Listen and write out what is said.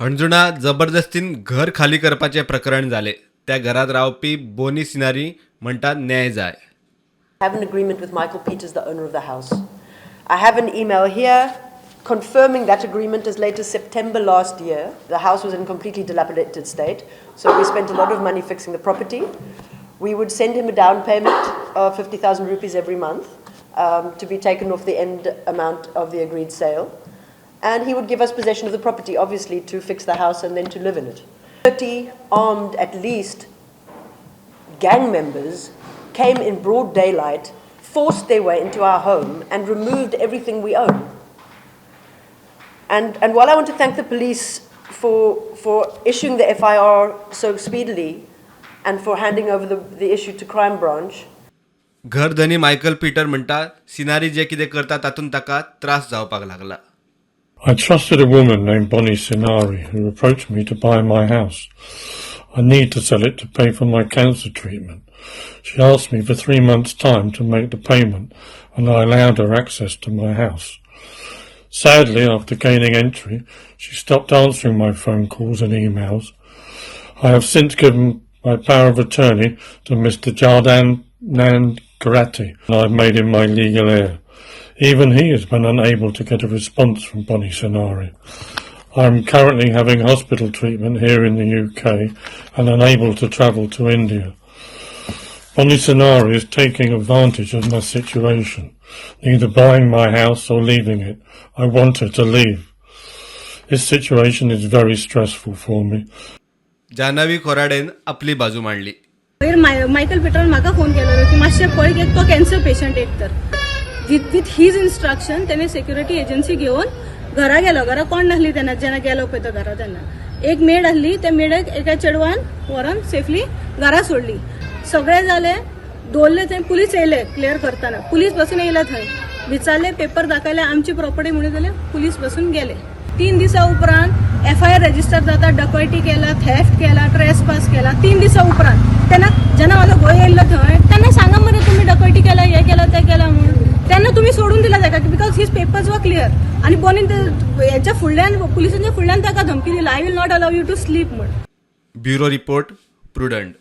अंजुना जबरदस्तीन घर खाली करपाचे प्रकरण झाले. त्या घरात रावपी बोनी सिनारी म्हणतात न्याय जाय. I have an agreement with Michael Peters, the owner of the house. I have an email here confirming that agreement as late as September last year. The house was in completely dilapidated state, so we spent a lot of money fixing the property. We would send him a down payment of 50,000 rupees every month to be taken off the end amount of the agreed sale. And he would give us possession of the property, obviously, to fix the house and then to live in it. 30 armed, at least, gang members came in broad daylight, forced their way into our home and removed everything we own. And while I want to thank the police for issuing the FIR so speedily and for handing over the issue to crime branch, घरधनी मायकल पीटर म्हणटा सिनारी जे कितें करता तातून ताका त्रास जावपाक लागला. I trusted a woman named Bonnie Sinari who approached me to buy my house. I need to sell it to pay for my cancer treatment. She asked me for 3 months' time to make the payment, and I allowed her access to my house. Sadly, after gaining entry, she stopped answering my phone calls and emails. I have since given my power of attorney to Mr. Jardan Nangarati, and I have made him my legal heir. Even he has been unable to get a response from Bonnie Sinari. I am currently having hospital treatment here in the UK and unable to travel to India. Bonnie Sinari is taking advantage of my situation, neither buying my house or leaving it. I want her to leave. This situation is very stressful for me. Janhvi खोराडेन आपली बाजू मांडली. Michael Peter म्हाका phone केलो की मातशें पळय की तो cancer patient एक तर विथ हीज इन्स्ट्रक्शन त्याने सिक्युरिटी एजन्सी घेऊन घरा गेलो. घरा कोण नासली तेन्ना जेन्ना गेलो पळय तो घरा तेन्ना एक मेड आसली. त्या मेडक एका चेडवान व्हरून सेफली घरा सोडली. सगळे जाले दवरले थंय. पुलीस येयले क्लियर करताना. पुलीस बसून येयले थंय. विचारले पेपर दाखयले आमची प्रॉपर्टी म्हणून जाल्यार पुलीस बसून गेले. 3 दिसा उपरांत FIR रजिस्टर जाता. डकैती केला, थेफ्ट केला, ट्रेसपास केला. 3 दिसा उपरांत तेन्ना जेन्ना म्हाजो गोय येयल्लो थंय तेन्ना सांगा मरे तुम्ही डकैती केला, हे केला, ते केला म्हणून. त्यांना तुम्ही सोडून दिला जाका बिकॉज हीज पेपर्स वर क्लियर. आणि बोनीन याच्या फुडल्यान पुलिसांच्या फुडल्यान ताका धमकी दिला I will not allow you to sleep म्हणून. Bureau report prudent.